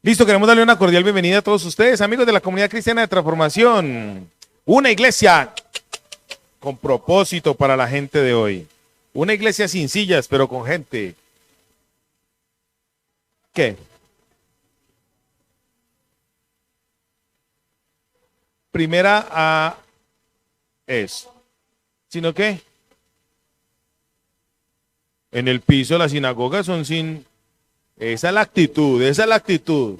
Listo, queremos darle una cordial bienvenida a todos ustedes, amigos de la comunidad cristiana de transformación. Una iglesia con propósito para la gente de hoy. Una iglesia sin sillas, pero con gente. ¿Qué? Primera a es. ¿Sino qué? En el piso de la sinagoga son sin. Esa es la actitud, esa es la actitud.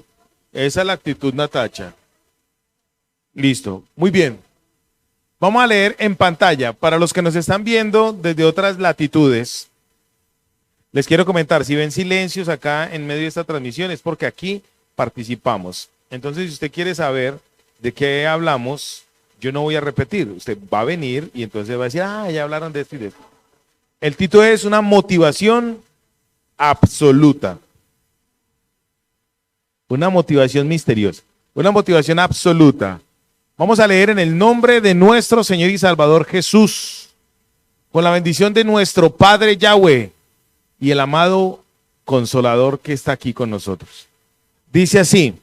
Esa es la actitud, Natacha. Listo, muy bien. Vamos a leer en pantalla. Para los que nos están viendo desde otras latitudes, les quiero comentar, si ven silencios acá en medio de esta transmisión es porque aquí participamos. Entonces, si usted quiere saber de qué hablamos, yo no voy a repetir. Usted va a venir y entonces va a decir, ya hablaron de esto y de esto. El título es una motivación absoluta. Una motivación misteriosa. Una motivación absoluta. Vamos a leer en el nombre de nuestro Señor y Salvador Jesús, con la bendición de nuestro Padre Yahweh y el amado Consolador que está aquí con nosotros. Dice así: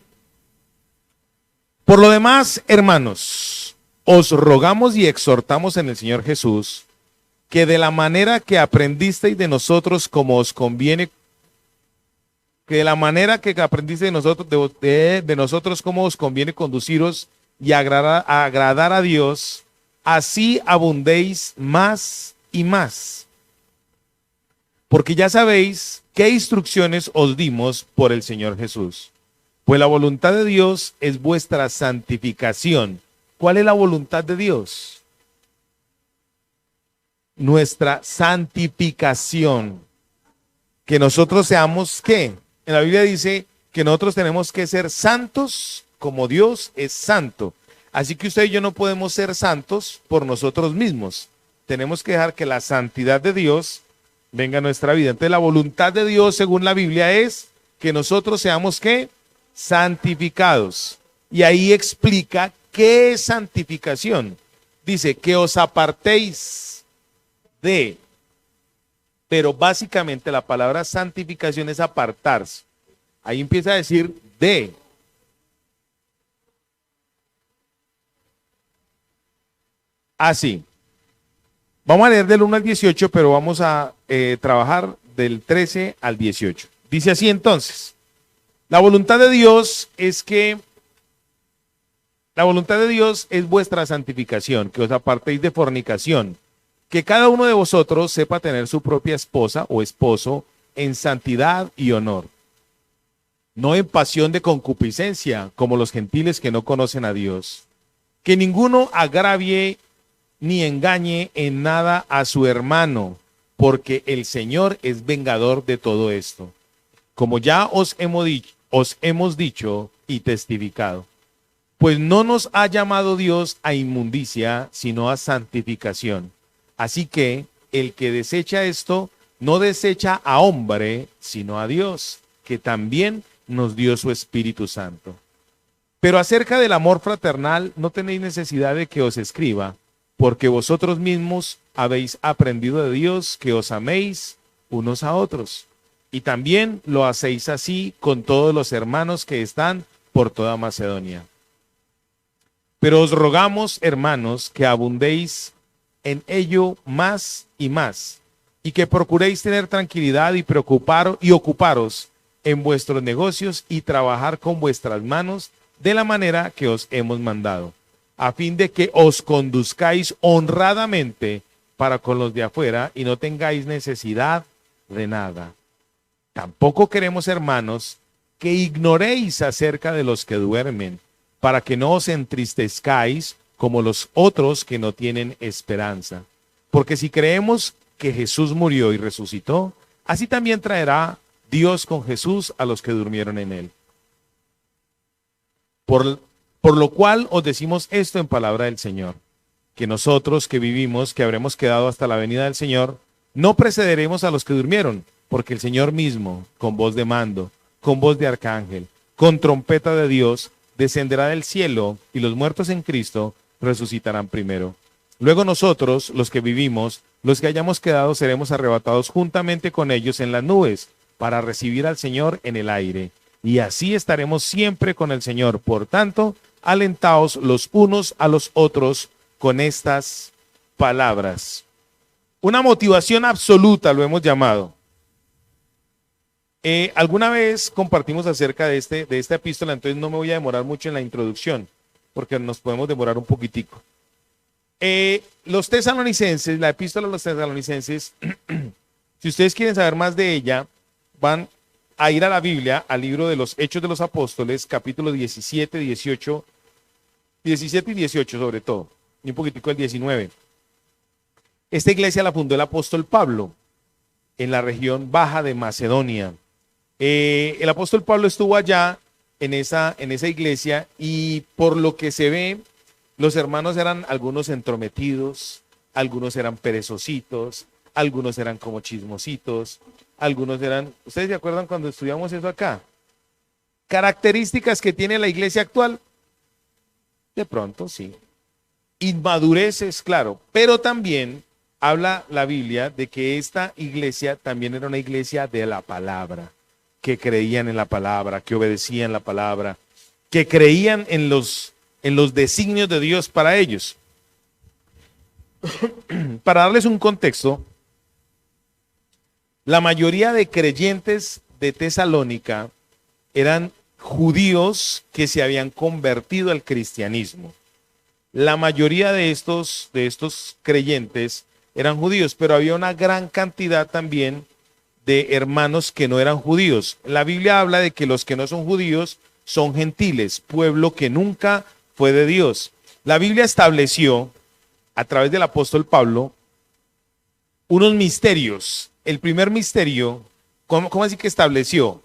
por lo demás, hermanos, os rogamos y exhortamos en el Señor Jesús, que de la manera que aprendisteis de nosotros como os conviene, que de la manera que aprendiste de nosotros como os conviene conduciros y agradar a Dios, así abundéis más y más. Porque ya sabéis qué instrucciones os dimos por el Señor Jesús. Pues la voluntad de Dios es vuestra santificación. ¿Cuál es la voluntad de Dios? Nuestra santificación. Que nosotros seamos, ¿qué? En la Biblia dice que nosotros tenemos que ser santos como Dios es santo. Así que usted y yo no podemos ser santos por nosotros mismos. Tenemos que dejar que la santidad de Dios venga a nuestra vida. Entonces la voluntad de Dios, según la Biblia, es que nosotros seamos, ¿qué? Santificados. Y ahí explica qué es santificación. Dice que os apartéis de. Pero básicamente la palabra santificación es apartarse. Ahí empieza a decir de. Así. Vamos a leer del 1 al 18, pero vamos a trabajar del 13 al 18. Dice así entonces: la voluntad de Dios es vuestra santificación, que os apartéis de fornicación, que cada uno de vosotros sepa tener su propia esposa o esposo en santidad y honor, no en pasión de concupiscencia, como los gentiles que no conocen a Dios. Que ninguno agravie ni engañe en nada a su hermano, porque el Señor es vengador de todo esto, como ya os hemos dicho y testificado. Pues no nos ha llamado Dios a inmundicia, sino a santificación. Así que el que desecha esto, no desecha a hombre, sino a Dios, que también nos dio su Espíritu Santo. Pero acerca del amor fraternal, no tenéis necesidad de que os escriba, porque vosotros mismos habéis aprendido de Dios que os améis unos a otros. Y también lo hacéis así con todos los hermanos que están por toda Macedonia. Pero os rogamos, hermanos, que abundéis en ello más y más, y que procuréis tener tranquilidad y ocuparos en vuestros negocios y trabajar con vuestras manos de la manera que os hemos mandado, a fin de que os conduzcáis honradamente para con los de afuera y no tengáis necesidad de nada. Tampoco queremos, hermanos, que ignoréis acerca de los que duermen, para que no os entristezcáis como los otros que no tienen esperanza. Porque si creemos que Jesús murió y resucitó, así también traerá Dios con Jesús a los que durmieron en él. Por lo cual os decimos esto en palabra del Señor, que nosotros que vivimos, que habremos quedado hasta la venida del Señor, no precederemos a los que durmieron, porque el Señor mismo, con voz de mando, con voz de arcángel, con trompeta de Dios, descenderá del cielo, y los muertos en Cristo resucitarán primero. Luego nosotros, los que vivimos, los que hayamos quedado, seremos arrebatados juntamente con ellos en las nubes, para recibir al Señor en el aire. y así estaremos siempre con el Señor. Por tanto, alentaos los unos a los otros con estas palabras. Una motivación absoluta lo hemos llamado. Alguna vez compartimos acerca de esta epístola, entonces no me voy a demorar mucho en la introducción, porque nos podemos demorar un poquitico. Los tesalonicenses, la epístola a los tesalonicenses, si ustedes quieren saber más de ella, van a ir a la Biblia, al libro de los Hechos de los Apóstoles, capítulo 17, 18, 17 y 18 sobre todo, y un poquitico el 19. Esta iglesia la fundó el apóstol Pablo en la región baja de Macedonia. El apóstol Pablo estuvo allá en esa iglesia y por lo que se ve, los hermanos eran algunos entrometidos, algunos eran perezositos, algunos eran como chismositos, algunos eran, ¿ustedes se acuerdan cuando estudiamos eso acá? Características que tiene la iglesia actual, de pronto sí. Inmadureces, claro, pero también habla la Biblia de que esta iglesia también era una iglesia de la palabra, que creían en la palabra, que obedecían la palabra, que creían en los designios de Dios para ellos. Para darles un contexto, la mayoría de creyentes de Tesalónica eran judíos que se habían convertido al cristianismo. La mayoría de estos creyentes eran judíos, pero había una gran cantidad también de hermanos que no eran judíos. La Biblia habla de que los que no son judíos son gentiles, pueblo que nunca fue de Dios. La Biblia estableció, a través del apóstol Pablo, unos misterios. El primer misterio, ¿cómo así que estableció?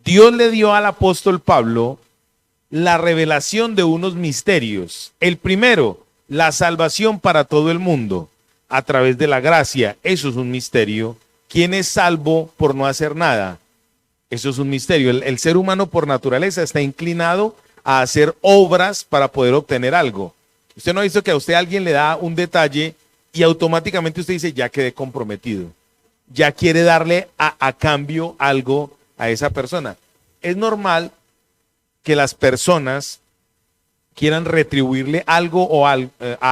Dios le dio al apóstol Pablo la revelación de unos misterios. El primero, la salvación para todo el mundo a través de la gracia. Eso es un misterio. ¿Quién es salvo por no hacer nada? Eso es un misterio. El ser humano por naturaleza está inclinado a hacer obras para poder obtener algo. Usted no ha visto que a usted alguien le da un detalle y automáticamente usted dice, ya quedé comprometido. Ya quiere darle a cambio algo a esa persona. Es normal que las personas quieran retribuirle algo o a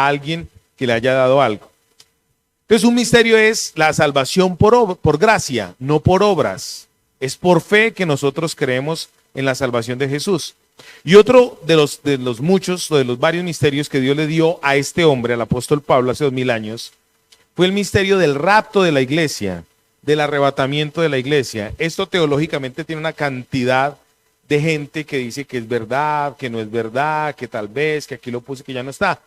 alguien que le haya dado algo. Entonces un misterio es la salvación por gracia, no por obras. Es por fe que nosotros creemos en la salvación de Jesús. Y otro de los muchos, o de los varios misterios que Dios le dio a este hombre, al apóstol Pablo, hace 2000 años, fue el misterio del rapto de la iglesia, del arrebatamiento de la iglesia. Esto teológicamente tiene una cantidad de gente que dice que es verdad, que no es verdad, que tal vez, que aquí lo puse, que ya no está.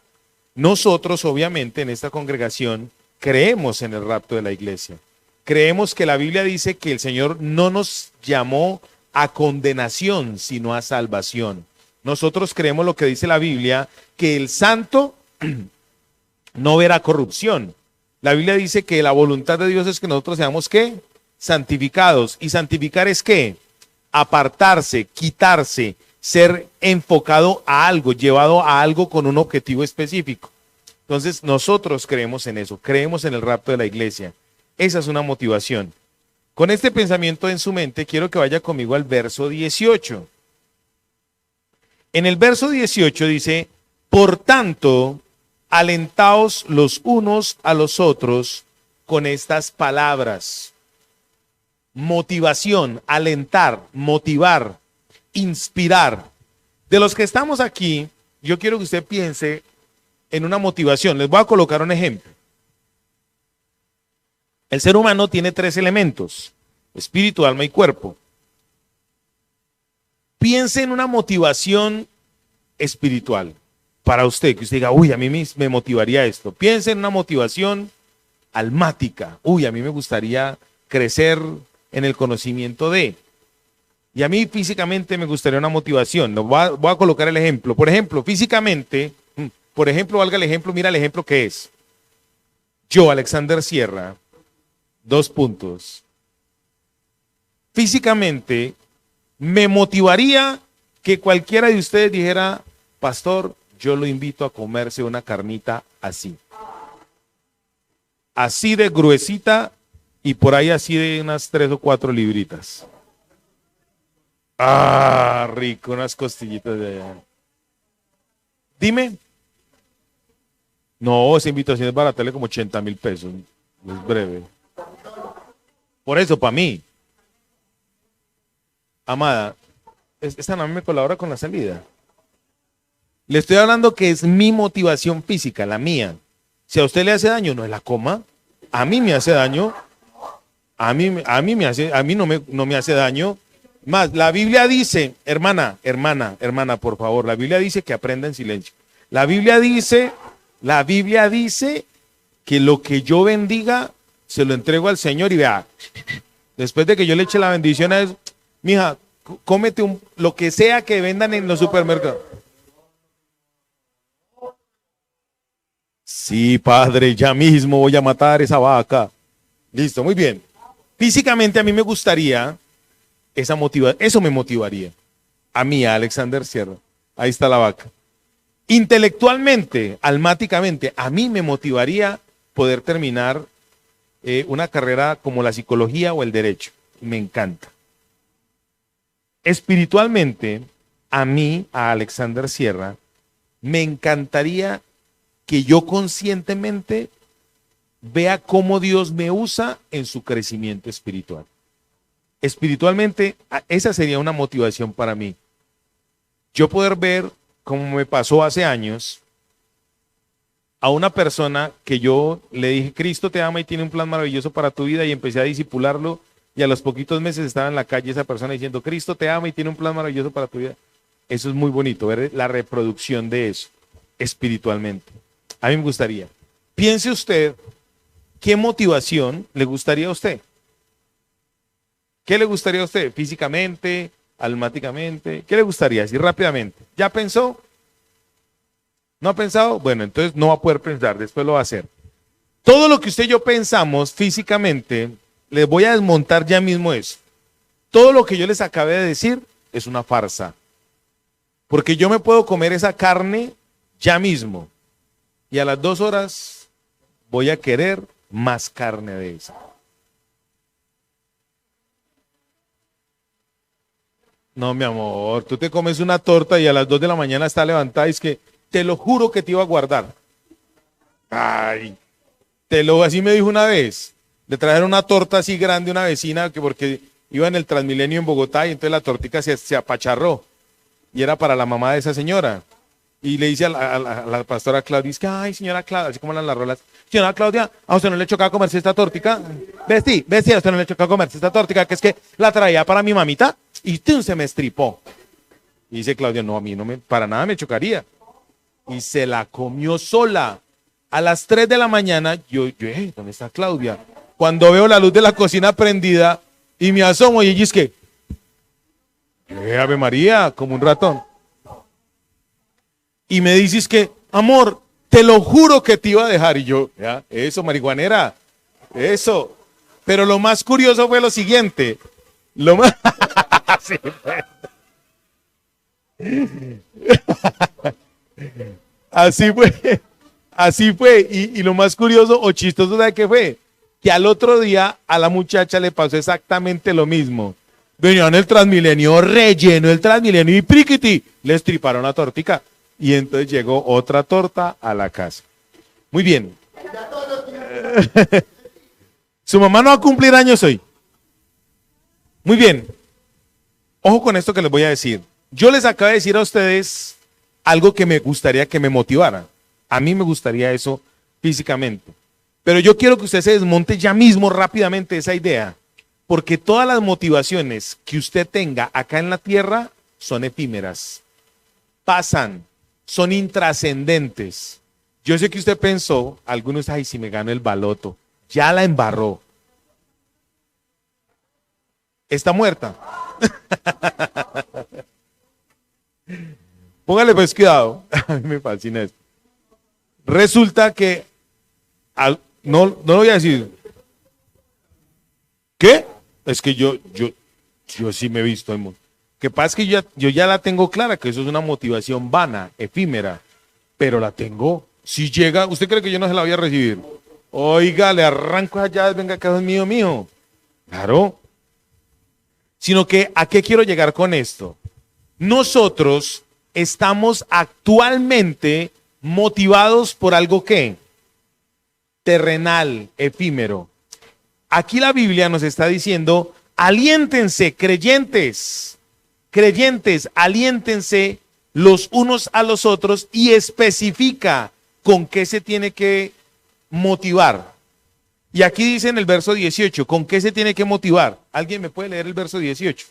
Nosotros, obviamente, en esta congregación, creemos en el rapto de la iglesia. Creemos que la Biblia dice que el Señor no nos llamó a condenación, sino a salvación. Nosotros creemos lo que dice la Biblia, que el santo no verá corrupción. La Biblia dice que la voluntad de Dios es que nosotros seamos, ¿qué? Santificados. ¿Y santificar es qué? Apartarse, quitarse, ser enfocado a algo, llevado a algo con un objetivo específico. Entonces nosotros creemos en eso, creemos en el rapto de la iglesia. Esa es una motivación. Con este pensamiento en su mente, quiero que vaya conmigo al verso 18. En el verso 18 dice, por tanto, alentaos los unos a los otros con estas palabras. Motivación, alentar, motivar, inspirar. De los que estamos aquí, yo quiero que usted piense en una motivación. Les voy a colocar un ejemplo. El ser humano tiene 3 elementos: espíritu, alma y cuerpo. Piense en una motivación espiritual para usted, que usted diga, uy, a mí me motivaría esto. Piense en una motivación almática. Uy, a mí me gustaría crecer en el conocimiento de. Y a mí físicamente me gustaría una motivación. Voy a colocar el ejemplo. Por ejemplo, físicamente, valga el ejemplo, mira el ejemplo que es. Yo, Alexander Sierra, 2 puntos. Físicamente, me motivaría que cualquiera de ustedes dijera, pastor, yo lo invito a comerse una carnita así. Así de gruesita y por ahí así de unas 3 o 4 libritas. Ah, rico, unas costillitas de allá. Dime. No, esa invitación es baratale como 80.000 pesos. Es breve. Por eso, para mí, amada, esta no me colabora con la salida. Le estoy hablando que es mi motivación física, la mía. Si a usted le hace daño, no es la coma. A mí me hace daño. A mí no me hace daño. Más, la Biblia dice, hermana, por favor, la Biblia dice que aprenda en silencio. La Biblia dice que lo que yo bendiga se lo entrego al Señor y vea, después de que yo le eche la bendición a eso, mija, cómete lo que sea que vendan en los supermercados. Sí, padre, ya mismo voy a matar esa vaca. Listo, muy bien. Físicamente a mí me gustaría eso me motivaría. A mí, a Alexander Sierra. Ahí está la vaca. Intelectualmente, almáticamente, a mí me motivaría poder terminar una carrera como la psicología o el derecho. Me encanta. Espiritualmente, a mí, a Alexander Sierra, me encantaría que yo conscientemente vea cómo Dios me usa en su crecimiento espiritual. Espiritualmente, esa sería una motivación para mí. Yo poder ver, como me pasó hace años, a una persona que yo le dije, Cristo te ama y tiene un plan maravilloso para tu vida, y empecé a disipularlo, y a los poquitos meses estaba en la calle esa persona diciendo, Cristo te ama y tiene un plan maravilloso para tu vida. Eso es muy bonito, ver la reproducción de eso, espiritualmente. A mí me gustaría. Piense usted, ¿qué motivación le gustaría a usted? ¿Qué le gustaría a usted? Físicamente, almáticamente. ¿Qué le gustaría? Así rápidamente. ¿Ya pensó? ¿No ha pensado? Bueno, entonces no va a poder pensar, después lo va a hacer. Todo lo que usted y yo pensamos físicamente, les voy a desmontar ya mismo eso. Todo lo que yo les acabé de decir es una farsa. Porque yo me puedo comer esa carne ya mismo. Y a las 2 horas voy a querer más carne de esa. No, mi amor, tú te comes una torta y a las 2 de la mañana está levantada y es que te lo juro que te iba a guardar. Ay, así me dijo una vez. Le trajeron una torta así grande a una vecina que porque iba en el Transmilenio en Bogotá y entonces la tortica se apacharró y era para la mamá de esa señora. Y le dice a la pastora Claudia, dice que, ay, señora Claudia, así como las rolas, señora Claudia, ¿a usted no le chocaba comerse esta tortica? Bestia, a usted no le chocaba comerse esta tortica, que es que la traía para mi mamita y ¡tum! Se me estripó. Y dice Claudia, no, a mí para nada me chocaría. Y se la comió sola. A las 3 de la mañana, ¿dónde está Claudia? Cuando veo la luz de la cocina prendida y me asomo y ella es que, Ave María, como un ratón. Y me dices que, amor, te lo juro que te iba a dejar. Y yo, ya, eso, marihuanera, eso. Pero lo más curioso fue lo siguiente. Lo más... Sí, así fue. Así fue. Y lo más curioso o chistoso, ¿sabe qué fue? Que al otro día a la muchacha le pasó exactamente lo mismo. Venía en el Transmilenio relleno, el Transmilenio y priquiti, le estriparon la tortica. Y entonces llegó otra torta a la casa. Muy bien. Su mamá no va a cumplir años hoy. Muy bien. Ojo con esto que les voy a decir. Yo les acabo de decir a ustedes algo que me gustaría que me motivara. A mí me gustaría eso físicamente. Pero yo quiero que usted se desmonte ya mismo rápidamente esa idea. Porque todas las motivaciones que usted tenga acá en la tierra son efímeras. Pasan. Son intrascendentes. Yo sé que usted pensó, algunos, ay, si me gano el baloto, ya la embarró. Está muerta. Póngale pues cuidado. A mí me fascina esto. Resulta que, no lo voy a decir. ¿Qué? Es que yo sí me he visto. Que pasa es que yo ya la tengo clara, que eso es una motivación vana, efímera, pero la tengo. Si llega, ¿usted cree que yo no se la voy a recibir? Oiga, le arranco allá, venga, que es mío. Claro. Sino que, ¿a qué quiero llegar con esto? Nosotros estamos actualmente motivados por algo que terrenal, efímero. Aquí la Biblia nos está diciendo, aliéntense, creyentes, creyentes, aliéntense los unos a los otros, y especifica con qué se tiene que motivar. Y aquí dice en el verso 18, ¿con qué se tiene que motivar? ¿Alguien me puede leer el verso 18?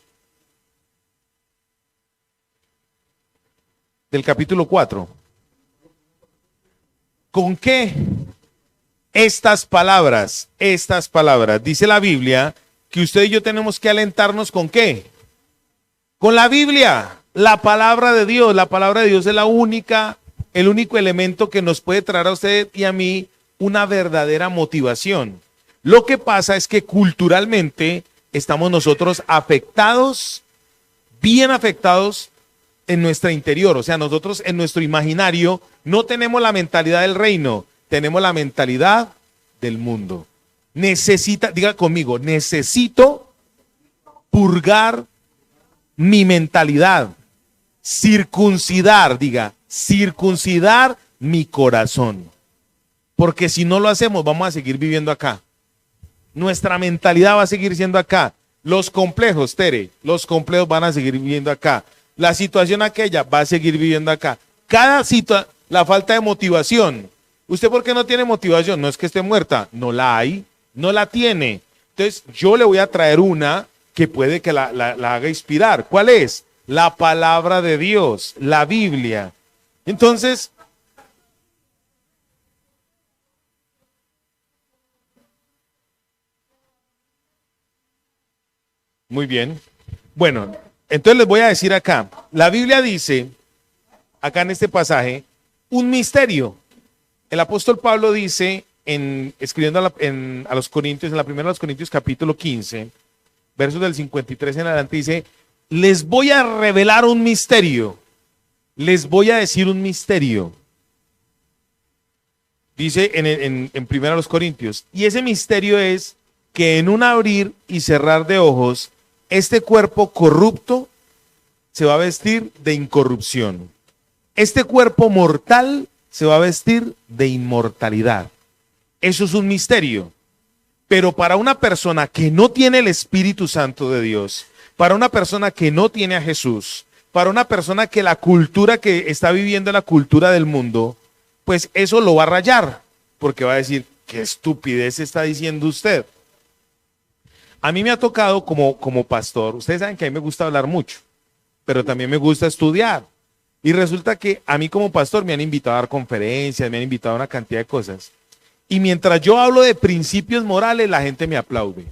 Del capítulo 4. ¿Con qué? Estas palabras, dice la Biblia, que usted y yo tenemos que alentarnos ¿con qué? Con la Biblia, la palabra de Dios. La palabra de Dios es el único elemento que nos puede traer a usted y a mí una verdadera motivación. Lo que pasa es que culturalmente estamos nosotros afectados, bien afectados en nuestro interior. O sea, nosotros en nuestro imaginario no tenemos la mentalidad del reino, tenemos la mentalidad del mundo. Diga conmigo, necesito purgar mi mentalidad, circuncidar mi corazón. Porque si no lo hacemos, vamos a seguir viviendo acá. Nuestra mentalidad va a seguir siendo acá. Los complejos, Tere, los complejos van a seguir viviendo acá. La situación aquella va a seguir viviendo acá. La falta de motivación. ¿Usted por qué no tiene motivación? No es que esté muerta, no la hay, no la tiene. Entonces yo le voy a traer una que puede que la haga inspirar. ¿Cuál es? La palabra de Dios, la Biblia. Entonces, muy bien. Bueno, entonces les voy a decir acá. La Biblia dice, acá en este pasaje, un misterio. El apóstol Pablo dice, escribiendo a los Corintios, en la primera de los Corintios capítulo 15, versos del 53 en adelante, dice, les voy a revelar un misterio. Les voy a decir un misterio. Dice en primera de los Corintios, y ese misterio es que en un abrir y cerrar de ojos, este cuerpo corrupto se va a vestir de incorrupción. Este cuerpo mortal se va a vestir de inmortalidad. Eso es un misterio. Pero para una persona que no tiene el Espíritu Santo de Dios, para una persona que no tiene a Jesús, para una persona que la cultura que está viviendo, la cultura del mundo, pues eso lo va a rayar, porque va a decir, ¿qué estupidez está diciendo usted? A mí me ha tocado como pastor, ustedes saben que a mí me gusta hablar mucho, pero también me gusta estudiar. Y resulta que a mí como pastor me han invitado a dar conferencias, me han invitado a una cantidad de cosas. Y mientras yo hablo de principios morales, la gente me aplaude.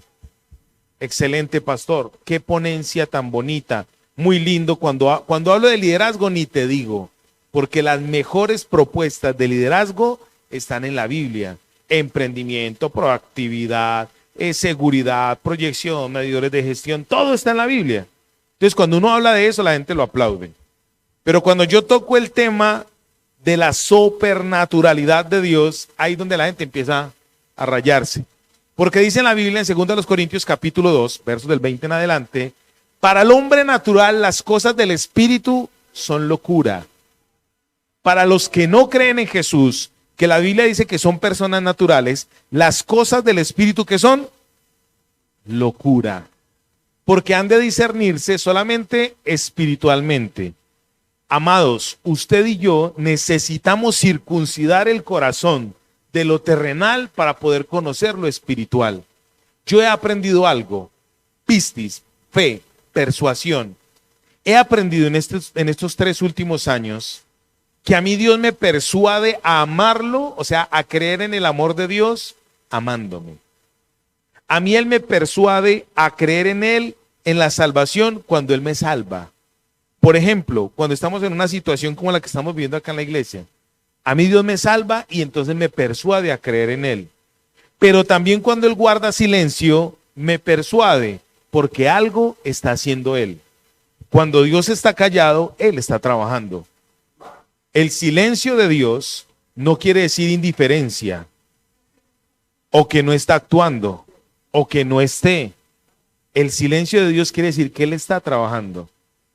Excelente pastor, qué ponencia tan bonita, muy lindo. Cuando hablo de liderazgo ni te digo, porque las mejores propuestas de liderazgo están en la Biblia. Emprendimiento, proactividad, seguridad, proyección, medidores de gestión, todo está en la Biblia. Entonces cuando uno habla de eso, la gente lo aplaude. Pero cuando yo toco el tema de la supernaturalidad de Dios, ahí es donde la gente empieza a rayarse. Porque dice en la Biblia, en 2 Corintios capítulo 2, versos del 20 en adelante, para el hombre natural las cosas del Espíritu son locura. Para los que no creen en Jesús, que la Biblia dice que son personas naturales, las cosas del Espíritu que son locura. Porque han de discernirse solamente espiritualmente. Amados, usted y yo necesitamos circuncidar el corazón de lo terrenal para poder conocer lo espiritual. Yo he aprendido algo, pistis, fe, persuasión. He aprendido en estos 3 últimos años que a mí Dios me persuade a amarlo, o sea, a creer en el amor de Dios, amándome. A mí Él me persuade a creer en Él, en la salvación, cuando Él me salva. Por ejemplo, cuando estamos en una situación como la que estamos viviendo acá en la iglesia, a mí Dios me salva y entonces me persuade a creer en Él. Pero también cuando Él guarda silencio, me persuade porque algo está haciendo Él. Cuando Dios está callado, Él está trabajando. El silencio de Dios no quiere decir indiferencia, o que no está actuando, o que no esté. El silencio de Dios quiere decir que Él está trabajando.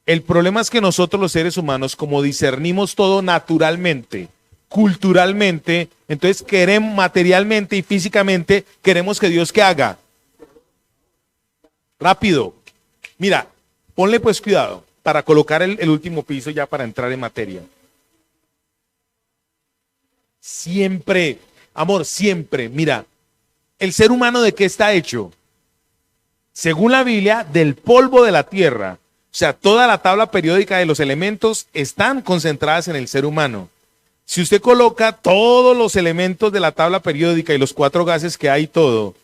El problema es que nosotros los seres humanos, como discernimos todo naturalmente, culturalmente, entonces queremos materialmente y físicamente, queremos que Dios ¿qué haga? Rápido. Mira, ponle pues cuidado para colocar el último piso ya para entrar en materia. Siempre, amor, siempre, mira, el ser humano ¿de qué está hecho? Según la Biblia, del polvo de la tierra. O sea, toda la tabla periódica de los elementos están concentradas en el ser humano. Si usted coloca todos los elementos de la tabla periódica y los 4 gases que hay, todo,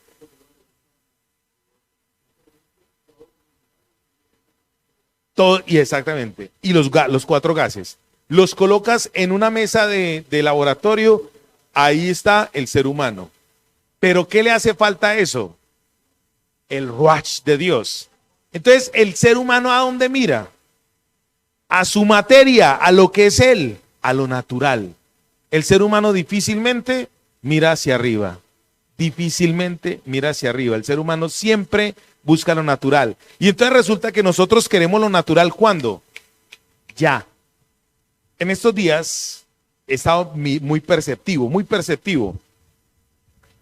y exactamente, y los 4 gases, los colocas en una mesa de laboratorio, ahí está el ser humano. Pero ¿qué le hace falta a eso? El ruach de Dios. Entonces, el ser humano ¿a dónde mira? A su materia, a lo que es él, a lo natural. El ser humano difícilmente mira hacia arriba. Difícilmente mira hacia arriba. El ser humano siempre busca lo natural. Y entonces resulta que nosotros queremos lo natural ¿cuándo? Ya. En estos días he estado muy perceptivo, muy perceptivo.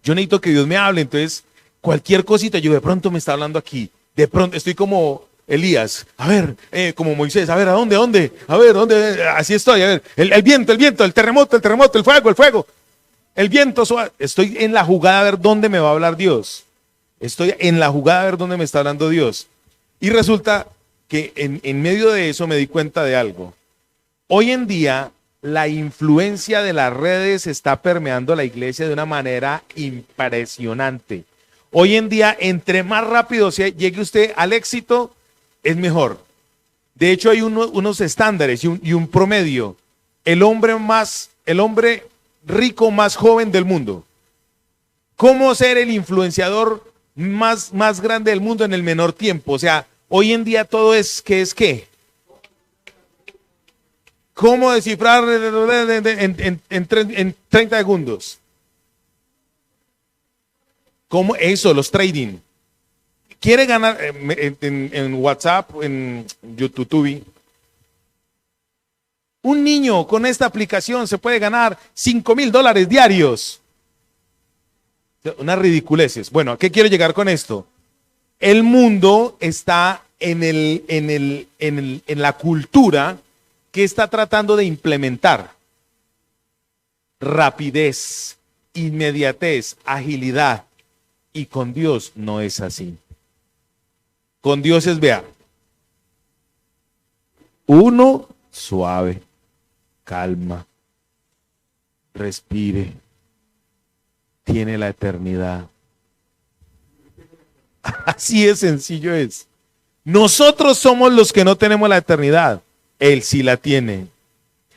Yo necesito que Dios me hable, entonces cualquier cosita, yo de pronto me está hablando aquí. De pronto estoy como Elías, a ver, como Moisés, a ver, ¿a dónde? A ver, ¿dónde? Así estoy, a ver, el viento, el terremoto, el fuego, el viento suave. Estoy en la jugada a ver dónde me va a hablar Dios. Estoy en la jugada a ver dónde me está hablando Dios. Y resulta que en medio de eso me di cuenta de algo. Hoy en día, la influencia de las redes está permeando la iglesia de una manera impresionante. Hoy en día, entre más rápido llegue usted al éxito, es mejor. De hecho, hay unos estándares y un promedio. El hombre rico más joven del mundo. ¿Cómo ser el influenciador más grande del mundo en el menor tiempo? O sea, hoy en día todo es ¿qué? ¿Cómo descifrar en 30 segundos? ¿Cómo eso? Los trading. Quiere ganar en WhatsApp, en YouTube. Un niño con esta aplicación se puede ganar $5,000 diarios. Unas ridiculeces. Bueno, ¿a qué quiero llegar con esto? El mundo está en la cultura que está tratando de implementar rapidez, inmediatez, agilidad. Y con Dios no es así. Con Dios es, vea, uno suave, calma, respire, tiene la eternidad. Así de sencillo es. Nosotros somos los que no tenemos la eternidad. Él sí la tiene.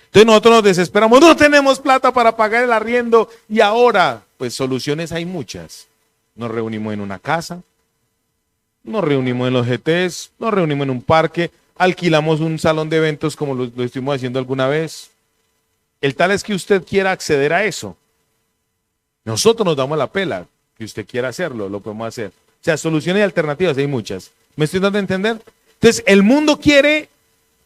Entonces nosotros nos desesperamos, no tenemos plata para pagar el arriendo y ahora, pues soluciones hay muchas. Nos reunimos en una casa, nos reunimos en los GTs, nos reunimos en un parque, alquilamos un salón de eventos como lo estuvimos haciendo alguna vez. El tal es que usted quiera acceder a eso. Nosotros nos damos la pela, que usted quiera hacerlo, lo podemos hacer. O sea, soluciones y alternativas hay muchas. ¿Me estoy dando a entender? Entonces, el mundo quiere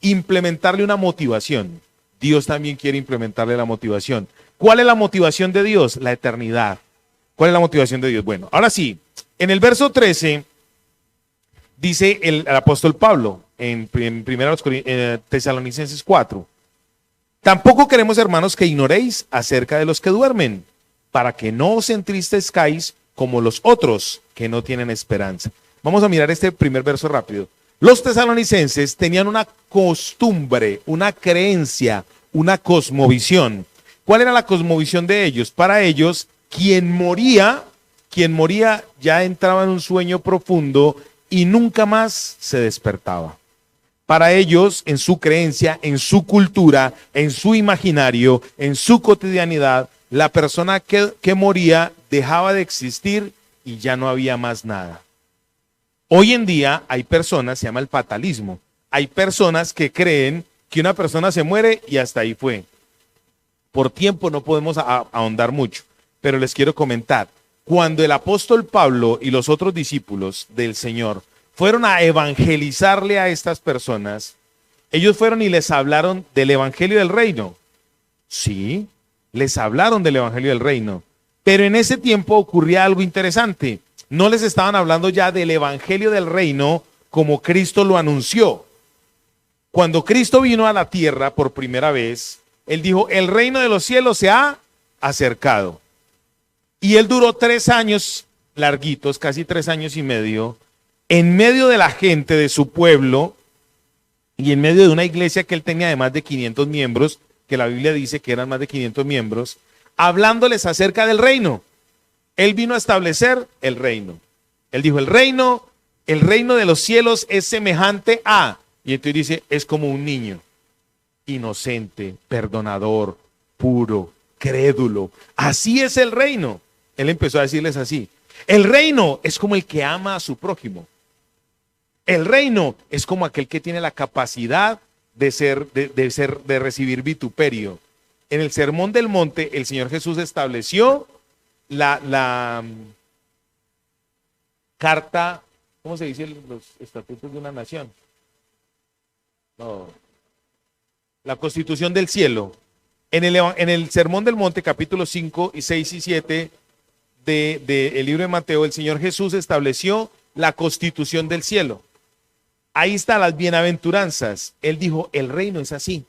implementarle una motivación. Dios también quiere implementarle la motivación. ¿Cuál es la motivación de Dios? La eternidad. ¿Cuál es la motivación de Dios? Bueno, ahora sí, en el verso 13 dice el apóstol Pablo en 1 Tesalonicenses 4. Tampoco queremos, hermanos, que ignoréis acerca de los que duermen, para que no os entristezcáis como los otros que no tienen esperanza. Vamos a mirar este primer verso rápido. Los tesalonicenses tenían una costumbre, una creencia, una cosmovisión. ¿Cuál era la cosmovisión de ellos? Para ellos, quien moría ya entraba en un sueño profundo y nunca más se despertaba. Para ellos, en su creencia, en su cultura, en su imaginario, en su cotidianidad, la persona que moría dejaba de existir y ya no había más nada. Hoy en día hay personas, se llama el fatalismo, hay personas que creen que una persona se muere y hasta ahí fue. Por tiempo no podemos ahondar mucho, pero les quiero comentar, cuando el apóstol Pablo y los otros discípulos del Señor fueron a evangelizarle a estas personas, ellos fueron y les hablaron del evangelio del reino. Sí, les hablaron del evangelio del reino. Pero en ese tiempo ocurría algo interesante. No les estaban hablando ya del evangelio del reino como Cristo lo anunció. Cuando Cristo vino a la tierra por primera vez, Él dijo, el reino de los cielos se ha acercado. Y Él duró 3 años larguitos, casi 3 años y medio, en medio de la gente de su pueblo y en medio de una iglesia que Él tenía de más de 500 miembros, que la Biblia dice que eran más de 500 miembros, hablándoles acerca del reino. Él vino a establecer el reino. Él dijo, el reino de los cielos es semejante a... Y entonces dice, es como un niño, inocente, perdonador, puro, crédulo. Así es el reino. Él empezó a decirles así. El reino es como el que ama a su prójimo. El reino es como aquel que tiene la capacidad de recibir vituperio. En el Sermón del Monte, el Señor Jesús estableció la carta, ¿cómo se dice? Los estatutos de una nación. No, la Constitución del cielo. En el Sermón del Monte, capítulos 5, 6 y 7 del libro de Mateo, el Señor Jesús estableció la Constitución del cielo. Ahí están las bienaventuranzas. Él dijo, el reino es así.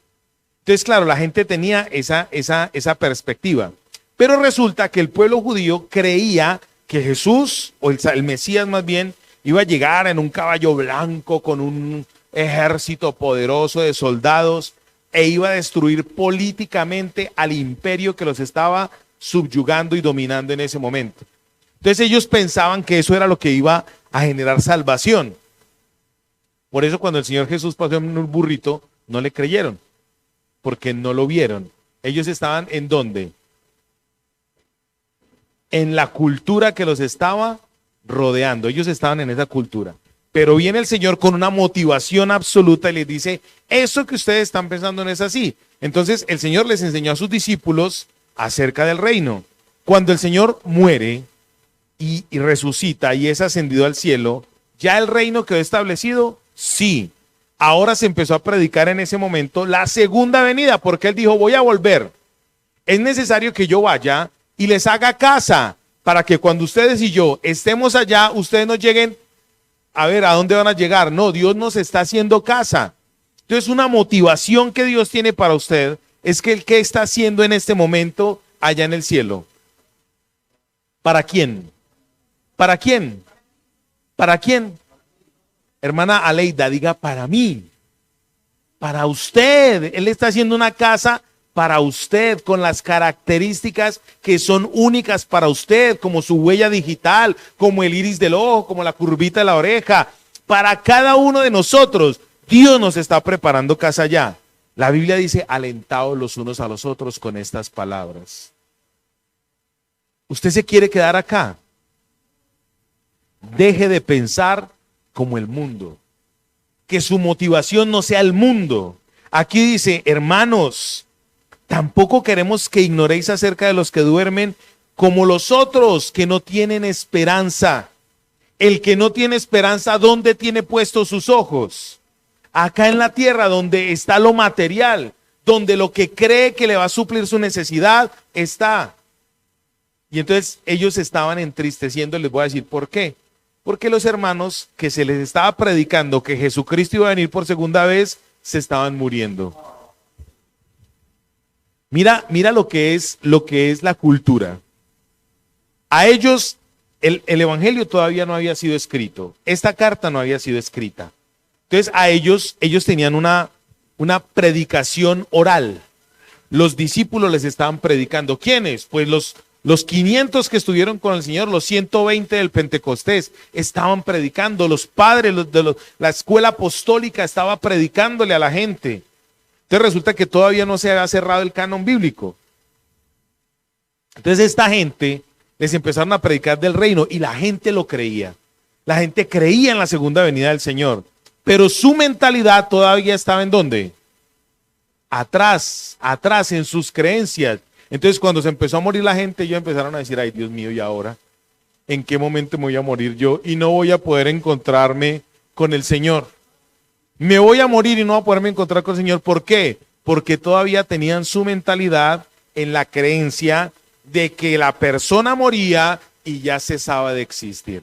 Entonces, claro, la gente tenía esa perspectiva. Pero resulta que el pueblo judío creía que Jesús, o el Mesías más bien, iba a llegar en un caballo blanco con un ejército poderoso de soldados e iba a destruir políticamente al imperio que los estaba subyugando y dominando en ese momento. Entonces ellos pensaban que eso era lo que iba a generar salvación. Por eso cuando el Señor Jesús pasó en un burrito, no le creyeron, porque no lo vieron. Ellos estaban ¿en dónde? En la cultura que los estaba rodeando. Ellos estaban en esa cultura. Pero viene el Señor con una motivación absoluta y les dice, eso que ustedes están pensando no es así. Entonces el Señor les enseñó a sus discípulos acerca del reino. Cuando el Señor muere y resucita y es ascendido al cielo, ¿ya el reino quedó establecido? Sí. Ahora se empezó a predicar en ese momento la segunda venida, porque Él dijo, voy a volver. Es necesario que yo vaya y les haga casa, para que cuando ustedes y yo estemos allá, ustedes no lleguen a ver a dónde van a llegar. No, Dios nos está haciendo casa. Entonces, una motivación que Dios tiene para usted es que el que está haciendo en este momento allá en el cielo. ¿Para quién? ¿Para quién? ¿Para quién? Hermana Aleida, diga para mí. Para usted. Él está haciendo una casa para usted, con las características que son únicas para usted, como su huella digital, como el iris del ojo, como la curvita de la oreja. Para cada uno de nosotros, Dios nos está preparando casa allá. La Biblia dice, alentaos los unos a los otros con estas palabras. ¿Usted se quiere quedar acá? Deje de pensar como el mundo. Que su motivación no sea el mundo. Aquí dice, hermanos, tampoco queremos que ignoréis acerca de los que duermen como los otros que no tienen esperanza. El que no tiene esperanza, ¿dónde tiene puestos sus ojos? Acá en la tierra, donde está lo material, donde lo que cree que le va a suplir su necesidad está. Y entonces ellos estaban entristeciendo, les voy a decir por qué. Porque los hermanos que se les estaba predicando que Jesucristo iba a venir por segunda vez, se estaban muriendo. Mira lo que es la cultura. A ellos el evangelio todavía no había sido escrito. Esta carta no había sido escrita. Entonces a ellos tenían una predicación oral. Los discípulos les estaban predicando. ¿Quiénes? Pues los 500 que estuvieron con el Señor, los 120 del Pentecostés, estaban predicando. Los padres la escuela apostólica estaba predicándole a la gente. Entonces resulta que todavía no se había cerrado el canon bíblico. Entonces esta gente les empezaron a predicar del reino y la gente lo creía. La gente creía en la segunda venida del Señor. Pero su mentalidad todavía estaba ¿en dónde? Atrás en sus creencias. Entonces cuando se empezó a morir la gente, ellos empezaron a decir, ay Dios mío, ¿y ahora? ¿En qué momento me voy a morir yo? Y no voy a poder encontrarme con el Señor. Me voy a morir y no voy a poderme encontrar con el Señor. ¿Por qué? Porque todavía tenían su mentalidad en la creencia de que la persona moría y ya cesaba de existir.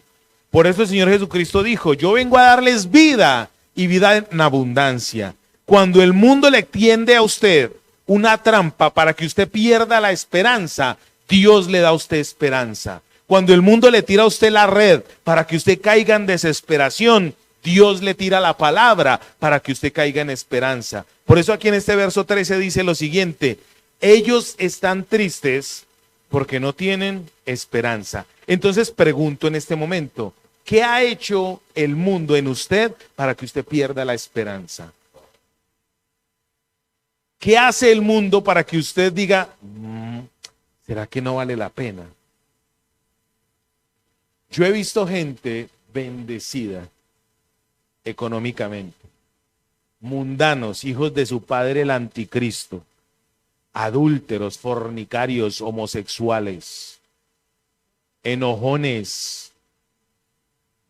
Por eso el Señor Jesucristo dijo, yo vengo a darles vida y vida en abundancia. Cuando el mundo le tiende a usted una trampa para que usted pierda la esperanza, Dios le da a usted esperanza. Cuando el mundo le tira a usted la red para que usted caiga en desesperación, Dios le tira la palabra para que usted caiga en esperanza. Por eso aquí en este verso 13 dice lo siguiente, ellos están tristes porque no tienen esperanza. Entonces pregunto en este momento, ¿qué ha hecho el mundo en usted para que usted pierda la esperanza? ¿Qué hace el mundo para que usted diga, ¿será que no vale la pena? Yo he visto gente bendecida económicamente, mundanos, hijos de su padre el anticristo, adúlteros, fornicarios, homosexuales, enojones,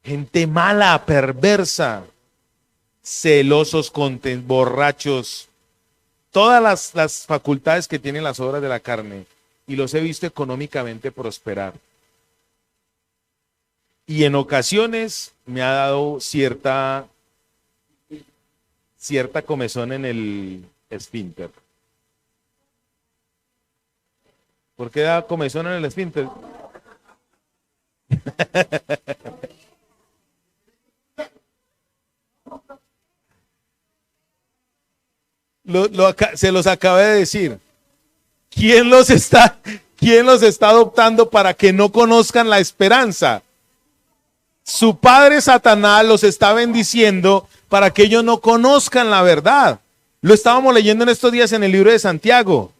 gente mala, perversa, celosos, borrachos, todas las facultades que tienen las obras de la carne, y los he visto económicamente prosperar. Y en ocasiones me ha dado cierta comezón en el esfínter. ¿Por qué da comezón en el esfínter? Se los acabé de decir. ¿Quién los está adoptando para que no conozcan la esperanza? Su padre Satanás los está bendiciendo para que ellos no conozcan la verdad. Lo estábamos leyendo en estos días en el libro de Santiago,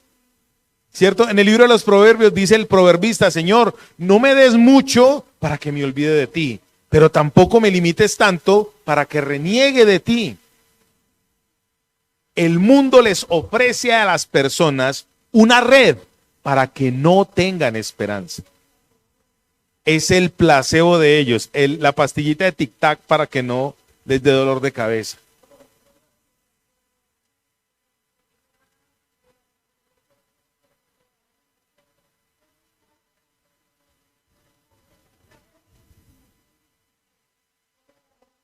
¿cierto? En el libro de los Proverbios dice el proverbista, Señor, no me des mucho para que me olvide de ti, pero tampoco me limites tanto para que reniegue de ti. El mundo les ofrece a las personas una red para que no tengan esperanza. Es el placebo de ellos, la pastillita de tic-tac para que no les dé dolor de cabeza.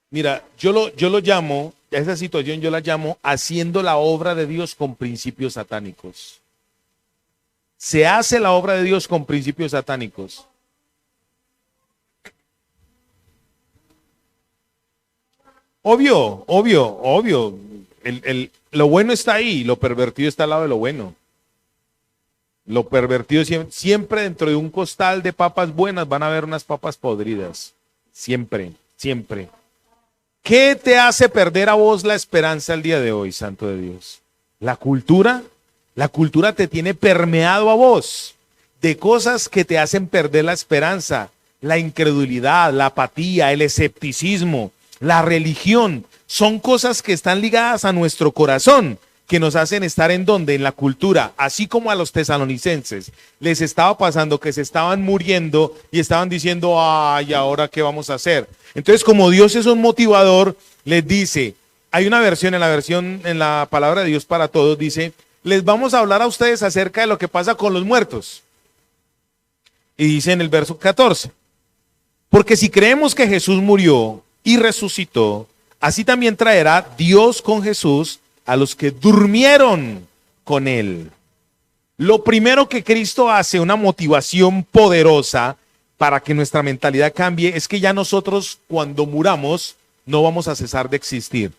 Mira, yo lo llamo, a esa situación yo la llamo haciendo la obra de Dios con principios satánicos. Se hace la obra de Dios con principios satánicos. Obvio. Lo bueno está ahí, lo pervertido está al lado de lo bueno. Lo pervertido siempre dentro de un costal de papas buenas van a haber unas papas podridas. Siempre. ¿Qué te hace perder a vos la esperanza el día de hoy, santo de Dios? La cultura te tiene permeado a vos de cosas que te hacen perder la esperanza, la incredulidad, la apatía, el escepticismo, la religión. Son cosas que están ligadas a nuestro corazón, que nos hacen estar en donde, en la cultura, así como a los tesalonicenses les estaba pasando que se estaban muriendo y estaban diciendo, ay, ¿ahora qué vamos a hacer? Entonces, como Dios es un motivador, les dice, hay una versión, en la palabra de Dios para todos, dice, les vamos a hablar a ustedes acerca de lo que pasa con los muertos. Y dice en el verso 14, porque si creemos que Jesús murió y resucitó, así también traerá Dios con Jesús a los que durmieron con él. Lo primero que Cristo hace, una motivación poderosa para que nuestra mentalidad cambie, es que ya nosotros cuando muramos no vamos a cesar de existir.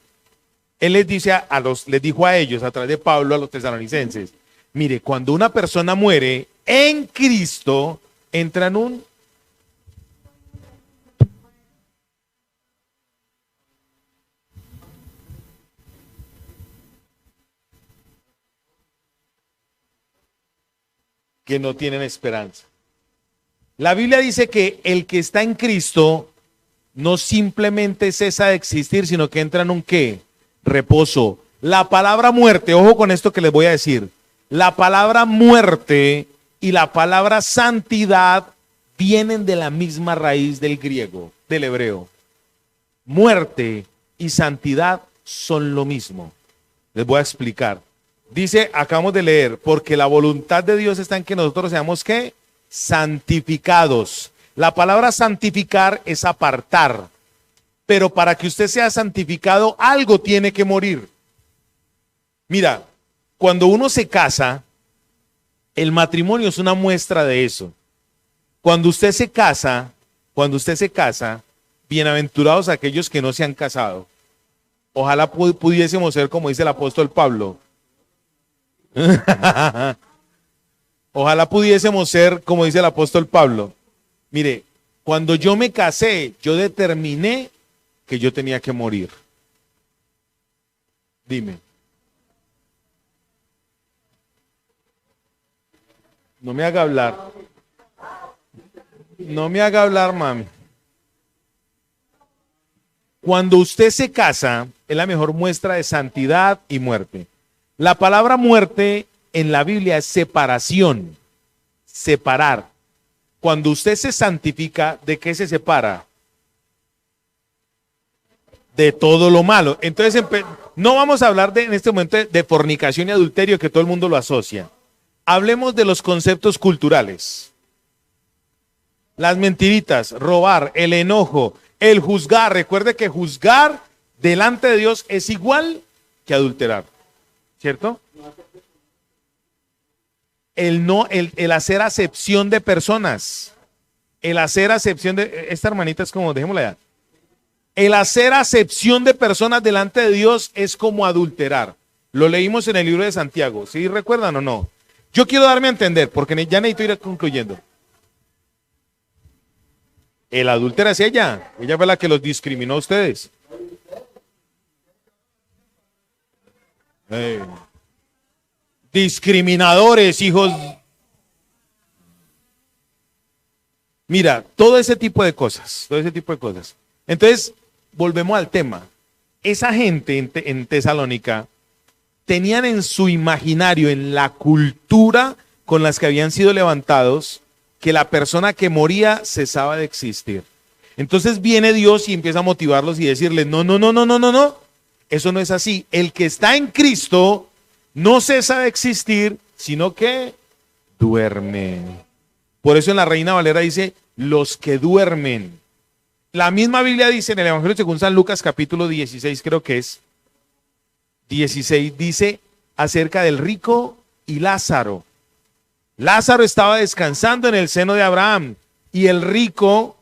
Él les dijo a ellos, a través de Pablo, a los tesalonicenses, mire, cuando una persona muere en Cristo, entra en un que no tienen esperanza. La Biblia dice que el que está en Cristo no simplemente cesa de existir, sino que entra en un ¿qué? Reposo. La palabra muerte, ojo con esto que les voy a decir, la palabra muerte y la palabra santidad vienen de la misma raíz del griego, del hebreo. muerte y santidad son lo mismo. Les voy a explicar. Dice, acabamos de leer, porque la voluntad de Dios está en que nosotros seamos, ¿qué? Santificados. La palabra santificar es apartar. Pero para que usted sea santificado, algo tiene que morir. Mira, cuando uno se casa, el matrimonio es una muestra de eso. Cuando usted se casa, bienaventurados aquellos que no se han casado. Ojalá pudiésemos ser como dice el apóstol Pablo. Ojalá pudiésemos ser como dice el apóstol Pablo. Mire, cuando yo me casé, yo determiné que yo tenía que morir. Dime. No me haga hablar. No me haga hablar, mami. Cuando usted se casa, es la mejor muestra de santidad y muerte. La palabra muerte en la Biblia es separación, separar. Cuando usted se santifica, ¿de qué se separa? De todo lo malo. Entonces, no vamos a hablar en este momento de fornicación y adulterio, que todo el mundo lo asocia. Hablemos de los conceptos culturales. Las mentiritas, robar, el enojo, el juzgar. Recuerde que juzgar delante de Dios es igual que adulterar, ¿cierto? El hacer acepción de personas. El hacer acepción de... Esta hermanita es como, dejémosla ya. El hacer acepción de personas delante de Dios es como adulterar. Lo leímos en el libro de Santiago. ¿Sí recuerdan o no? Yo quiero darme a entender, porque ya necesito ir concluyendo. El adúltero es ella. Ella fue la que los discriminó a ustedes. Discriminadores, hijos. Mira, todo ese tipo de cosas. Entonces, volvemos al tema. Esa gente en Tesalónica tenían en su imaginario, en la cultura con las que habían sido levantados, que la persona que moría cesaba de existir. Entonces viene Dios y empieza a motivarlos y decirles, no, eso no es así. El que está en Cristo no cesa de existir, sino que duerme. Por eso en la Reina Valera dice, los que duermen. La misma Biblia dice en el Evangelio según San Lucas capítulo 16, creo que es, 16, dice acerca del rico y Lázaro. Lázaro estaba descansando en el seno de Abraham y el rico,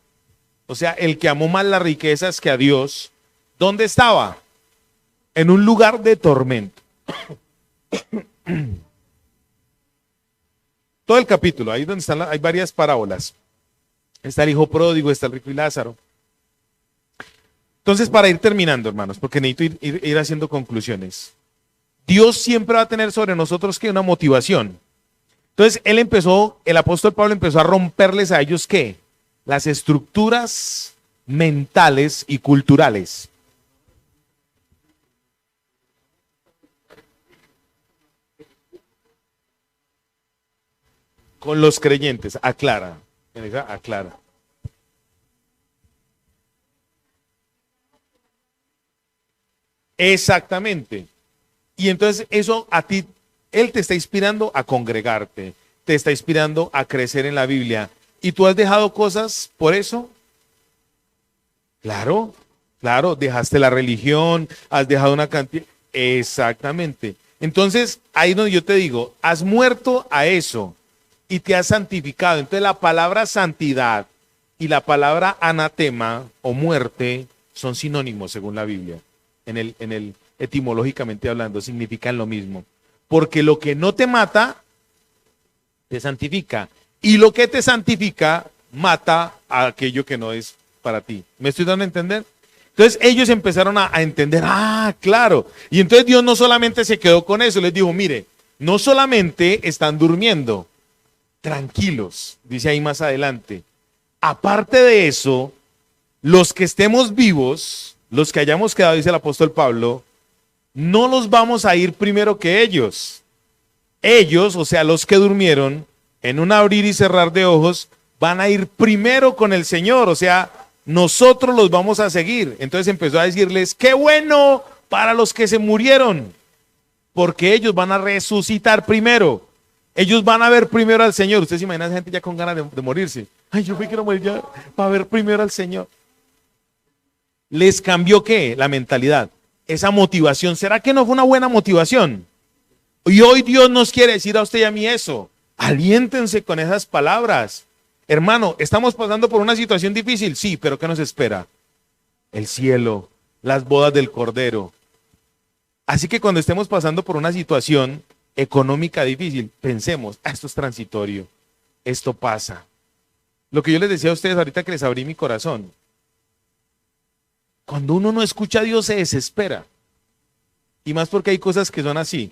o sea, el que amó más las riquezas que a Dios, ¿dónde estaba? En un lugar de tormento. Todo el capítulo, ahí donde están, hay varias parábolas. Está el hijo pródigo, está el rico y Lázaro. Entonces, para ir terminando, hermanos, porque necesito ir haciendo conclusiones. Dios siempre va a tener sobre nosotros que una motivación. Entonces, el apóstol Pablo empezó a romperles a ellos, ¿qué? Las estructuras mentales y culturales. Con los creyentes, aclara. Exactamente. Y entonces eso a ti, Él te está inspirando a congregarte, te está inspirando a crecer en la Biblia. ¿Y tú has dejado cosas por eso? Claro, dejaste la religión, has dejado una cantidad. Exactamente. Entonces, ahí donde yo te digo, has muerto a eso y te has santificado. Entonces, la palabra santidad y la palabra anatema o muerte son sinónimos según la Biblia. En el etimológicamente hablando, significan lo mismo. Porque lo que no te mata, te santifica. Y lo que te santifica, mata a aquello que no es para ti. ¿Me estoy dando a entender? Entonces ellos empezaron a entender, claro. Y entonces Dios no solamente se quedó con eso, les dijo, mire, no solamente están durmiendo, tranquilos, dice ahí más adelante. Aparte de eso, los que estemos vivos, los que hayamos quedado, dice el apóstol Pablo, no los vamos a ir primero que ellos. Ellos, o sea, los que durmieron, en un abrir y cerrar de ojos, van a ir primero con el Señor. O sea, nosotros los vamos a seguir. Entonces empezó a decirles, qué bueno para los que se murieron, porque ellos van a resucitar primero. Ellos van a ver primero al Señor. Ustedes se imaginan a esa gente ya con ganas de morirse. Ay, yo me quiero morir ya para ver primero al Señor. ¿Les cambió qué? La mentalidad. Esa motivación. ¿Será que no fue una buena motivación? Y hoy Dios nos quiere decir a usted y a mí eso. Aliéntense con esas palabras. Hermano, ¿estamos pasando por una situación difícil? Sí, pero ¿qué nos espera? El cielo, las bodas del Cordero. Así que cuando estemos pasando por una situación económica difícil, pensemos, esto es transitorio, esto pasa. Lo que yo les decía a ustedes ahorita que les abrí mi corazón, cuando uno no escucha a Dios se desespera, y más porque hay cosas que son así.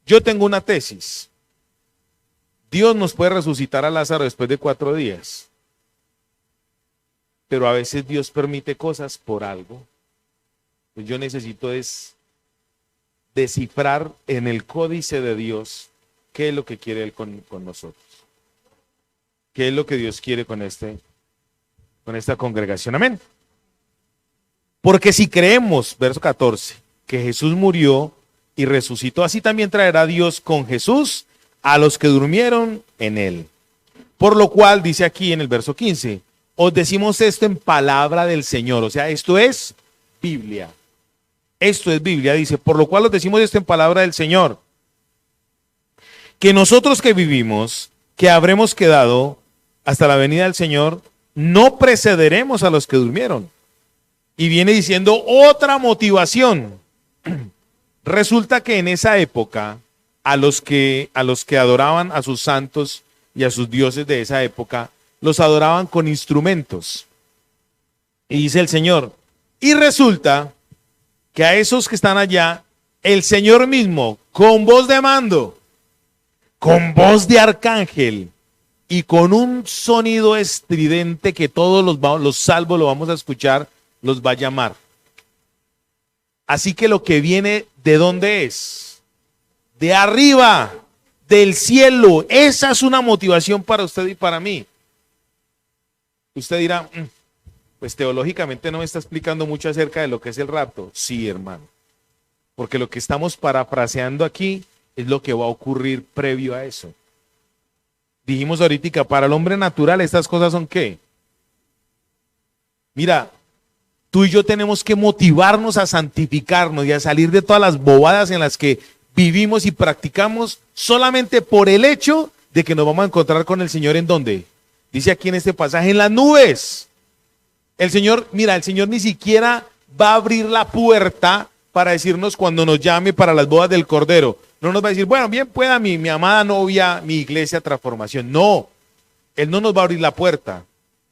Yo tengo una tesis, Dios nos puede resucitar a Lázaro después de 4 días, pero a veces Dios permite cosas por algo. Pues yo necesito descifrar en el códice de Dios qué es lo que quiere Él con nosotros. ¿Qué es lo que Dios quiere con esta congregación? Amén. Porque si creemos, verso 14, que Jesús murió y resucitó, así también traerá Dios con Jesús a los que durmieron en Él. Por lo cual, dice aquí en el verso 15, os decimos esto en palabra del Señor. O sea, esto es Biblia. Esto es Biblia, dice, por lo cual os decimos esto en palabra del Señor, que nosotros que vivimos, que habremos quedado hasta la venida del Señor, no precederemos a los que durmieron. Y viene diciendo otra motivación. Resulta que en esa época, a los que adoraban a sus santos y a sus dioses de esa época, los adoraban con instrumentos. Y dice el Señor, y resulta que a esos que están allá, el Señor mismo, con voz de mando, con voz de arcángel y con un sonido estridente que todos los salvos lo vamos a escuchar, los va a llamar. Así que lo que viene, ¿de dónde es? De arriba, del cielo. Esa es una motivación para usted y para mí. Usted dirá, pues teológicamente no me está explicando mucho acerca de lo que es el rapto. Sí, hermano. Porque lo que estamos parafraseando aquí es lo que va a ocurrir previo a eso. Dijimos ahorita, para el hombre natural estas cosas son ¿qué? Mira, tú y yo tenemos que motivarnos a santificarnos y a salir de todas las bobadas en las que vivimos y practicamos solamente por el hecho de que nos vamos a encontrar con el Señor. ¿En dónde? Dice aquí en este pasaje, en las nubes. El Señor, mira, el Señor ni siquiera va a abrir la puerta para decirnos cuando nos llame para las bodas del Cordero. No nos va a decir, bueno, bien pueda mi amada novia, mi iglesia transformación. No, Él no nos va a abrir la puerta.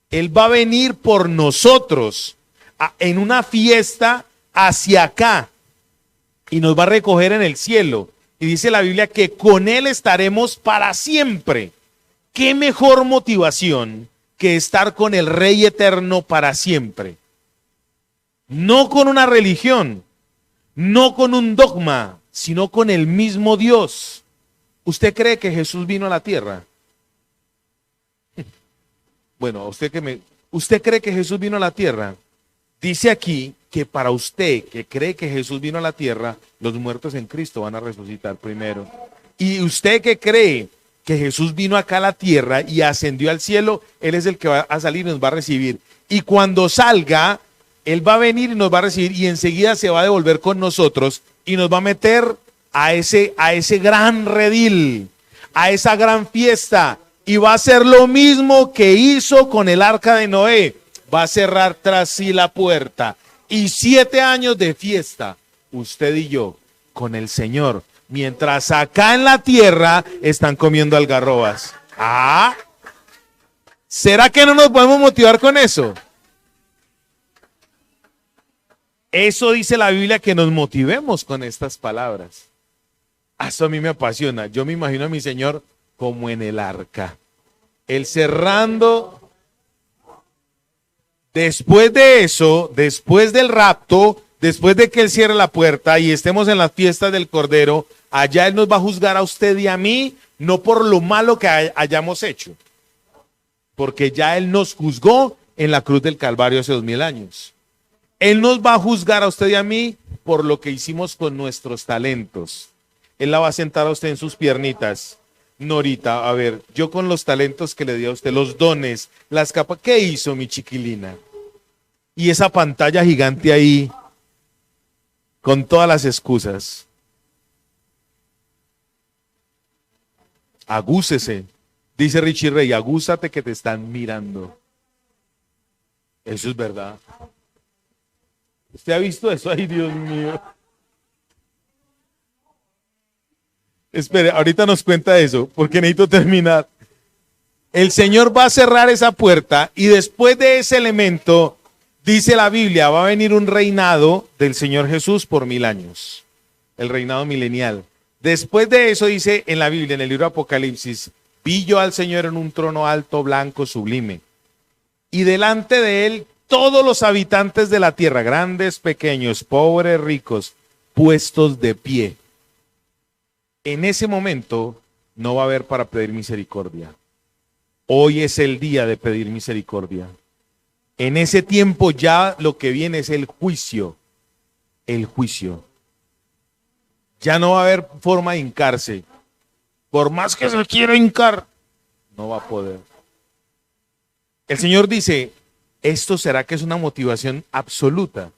Él va a venir por nosotros en una fiesta hacia acá y nos va a recoger en el cielo. Y dice la Biblia que con Él estaremos para siempre. ¿Qué mejor motivación que estar con el Rey eterno para siempre? No con una religión, no con un dogma, sino con el mismo Dios. ¿Usted cree que Jesús vino a la tierra? Bueno, ¿usted cree que Jesús vino a la tierra? Dice aquí que para usted que cree que Jesús vino a la tierra, los muertos en Cristo van a resucitar primero. Y usted que cree que Jesús vino acá a la tierra y ascendió al cielo, Él es el que va a salir y nos va a recibir. Y cuando salga, Él va a venir y nos va a recibir y enseguida se va a devolver con nosotros y nos va a meter a ese gran redil, a esa gran fiesta. Y va a hacer lo mismo que hizo con el arca de Noé. Va a cerrar tras sí la puerta. Y 7 años de fiesta, usted y yo, con el Señor. Mientras acá en la tierra están comiendo algarrobas. ¿Será que no nos podemos motivar con eso? Eso dice la Biblia, que nos motivemos con estas palabras. Eso a mí me apasiona. Yo me imagino a mi Señor como en el arca. Él cerrando. Después de eso, después del rapto, después de que Él cierre la puerta y estemos en las fiestas del Cordero, allá Él nos va a juzgar a usted y a mí, no por lo malo que hayamos hecho, porque ya Él nos juzgó en la cruz del Calvario hace 2000 años. Él nos va a juzgar a usted y a mí por lo que hicimos con nuestros talentos. Él la va a sentar a usted en sus piernitas. Norita, a ver, yo con los talentos que le di a usted, los dones, las capas, ¿qué hizo mi chiquilina? Y esa pantalla gigante ahí, con todas las excusas. Agúcese, dice Richie Rey, agúzate que te están mirando. Eso es verdad. ¿Usted ha visto eso? Ay, Dios mío. Espere, ahorita nos cuenta eso, porque necesito terminar. El Señor va a cerrar esa puerta y después de ese elemento, dice la Biblia, va a venir un reinado del Señor Jesús por 1000 años. El reinado milenial. Después de eso dice en la Biblia, en el libro de Apocalipsis, vi yo al Señor en un trono alto, blanco, sublime. Y delante de él todos los habitantes de la tierra, grandes, pequeños, pobres, ricos, puestos de pie. En ese momento no va a haber para pedir misericordia. Hoy es el día de pedir misericordia. En ese tiempo ya lo que viene es el juicio. El juicio. Ya no va a haber forma de hincarse. Por más que se quiera hincar, no va a poder. El Señor dice, ¿esto será que es una motivación absoluta?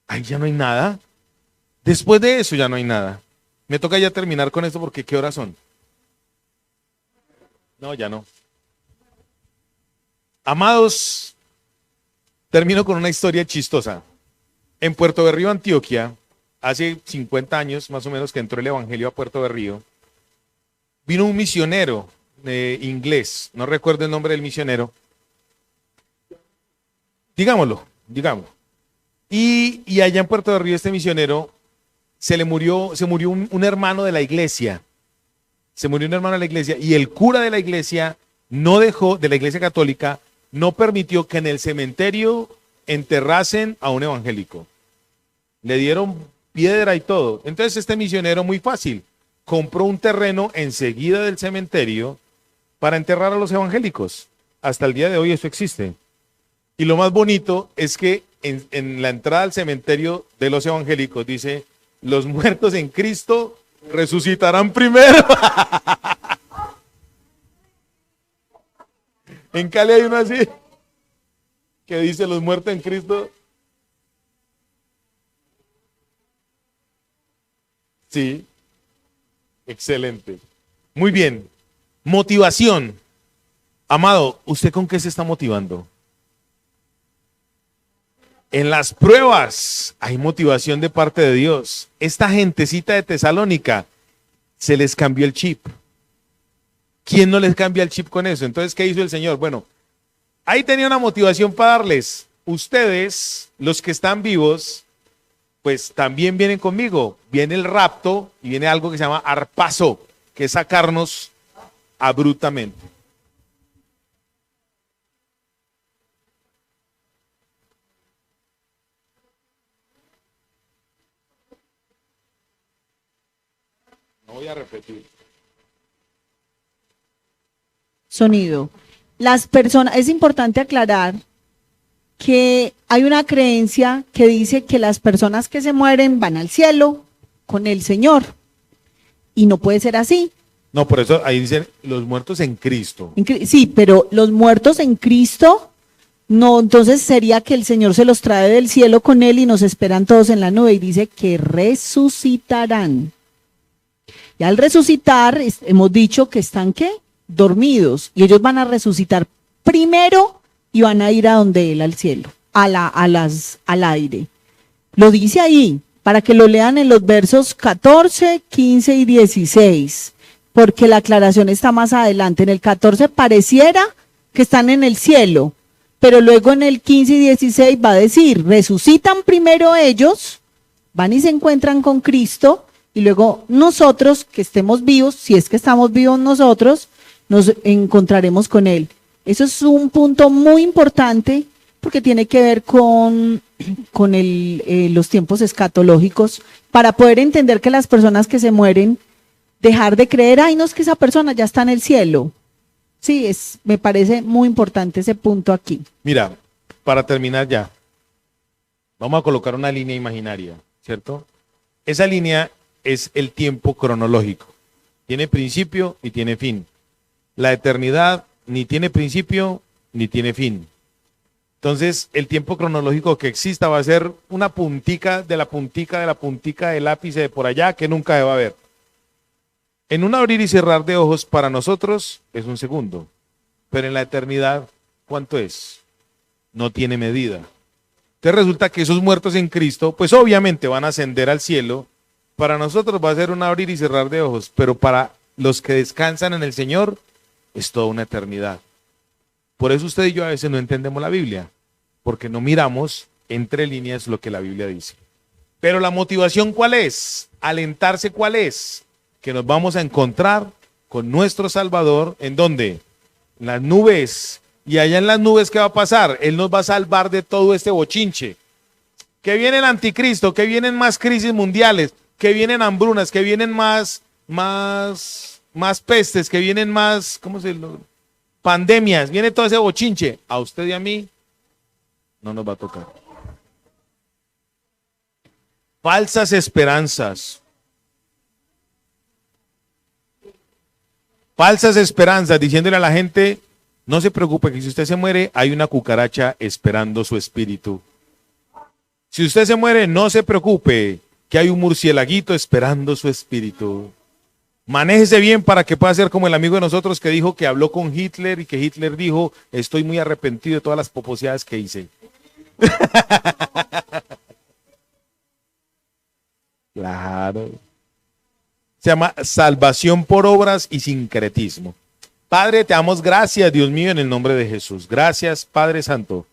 Ahí ya no hay nada. Después de eso ya no hay nada. Me toca ya terminar con esto porque ¿qué horas son? No, ya no. Amados, termino con una historia chistosa. En Puerto Berrío, Antioquia, hace 50 años más o menos que entró el evangelio a Puerto Berrío, vino un misionero inglés, no recuerdo el nombre del misionero, digámoslo. Y allá en Puerto Berrío este misionero se murió un hermano de la iglesia. Se murió un hermano de la iglesia y el cura de la iglesia no dejó, de la iglesia católica, no permitió que en el cementerio enterrasen a un evangélico. Le dieron piedra y todo. Entonces este misionero, muy fácil, compró un terreno enseguida del cementerio para enterrar a los evangélicos. Hasta el día de hoy eso existe. Y lo más bonito es que en la entrada al cementerio de los evangélicos dice, los muertos en Cristo resucitarán primero. En Cali hay uno así, que dice los muertos en Cristo. Sí, excelente. Muy bien. Motivación. Amado, ¿usted con qué se está motivando? En las pruebas hay motivación de parte de Dios. Esta gentecita de Tesalónica se les cambió el chip. ¿Quién no les cambia el chip con eso? Entonces, ¿qué hizo el Señor? Bueno, ahí tenía una motivación para darles. Ustedes, los que están vivos, pues también vienen conmigo. Viene el rapto y viene algo que se llama arpazo, que es sacarnos abruptamente. No voy a repetir. Sonido. Las personas, es importante aclarar que hay una creencia que dice que las personas que se mueren van al cielo con el Señor. Y no puede ser así. No, por eso ahí dicen los muertos en Cristo. Sí, pero los muertos en Cristo, no, entonces sería que el Señor se los trae del cielo con él y nos esperan todos en la nube y dice que resucitarán. Y al resucitar, hemos dicho que están, ¿qué? Dormidos. Y ellos van a resucitar primero y van a ir a donde él, al cielo, al aire. Lo dice ahí, para que lo lean en los versos 14, 15 y 16, porque la aclaración está más adelante. En el 14 pareciera que están en el cielo, pero luego en el 15 y 16 va a decir, resucitan primero ellos, van y se encuentran con Cristo, y luego nosotros que estemos vivos, si es que estamos vivos nosotros, nos encontraremos con Él. Eso es un punto muy importante porque tiene que ver con los tiempos escatológicos, para poder entender que las personas que se mueren, dejar de creer, ay, no, es que esa persona ya está en el cielo. Sí, me parece muy importante ese punto aquí. Mira, para terminar ya, vamos a colocar una línea imaginaria, ¿cierto? Esa línea es el tiempo cronológico. Tiene principio y tiene fin. La eternidad ni tiene principio ni tiene fin. Entonces, el tiempo cronológico que exista va a ser una puntica de la puntica de la puntica del ápice de por allá que nunca se va a ver. En un abrir y cerrar de ojos para nosotros es un segundo, pero en la eternidad, ¿cuánto es? No tiene medida. Entonces resulta que esos muertos en Cristo, pues obviamente van a ascender al cielo. Para nosotros va a ser un abrir y cerrar de ojos, pero para los que descansan en el Señor es toda una eternidad. Por eso usted y yo a veces no entendemos la Biblia, porque no miramos entre líneas lo que la Biblia dice. Pero la motivación, ¿cuál es? Alentarse, ¿cuál es? Que nos vamos a encontrar con nuestro Salvador, ¿en dónde? En las nubes. Y allá en las nubes, ¿qué va a pasar? Él nos va a salvar de todo este bochinche. Que viene el anticristo, que vienen más crisis mundiales, que vienen hambrunas, que vienen más pestes, que vienen más, pandemias, viene todo ese bochinche. A usted y a mí no nos va a tocar. Falsas esperanzas. Falsas esperanzas, diciéndole a la gente, no se preocupe que si usted se muere, hay una cucaracha esperando su espíritu. Si usted se muere, no se preocupe que hay un murcielaguito esperando su espíritu. Manéjese bien para que pueda ser como el amigo de nosotros que dijo que habló con Hitler y que Hitler dijo, estoy muy arrepentido de todas las poposeadas que hice. Claro. Se llama salvación por obras y sincretismo. Padre, te damos gracias, Dios mío, en el nombre de Jesús. Gracias, Padre Santo,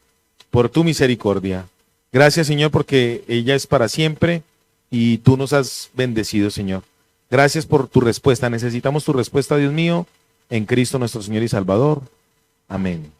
por tu misericordia. Gracias, Señor, porque ella es para siempre y tú nos has bendecido, Señor. Gracias por tu respuesta. Necesitamos tu respuesta, Dios mío, en Cristo nuestro Señor y Salvador. Amén.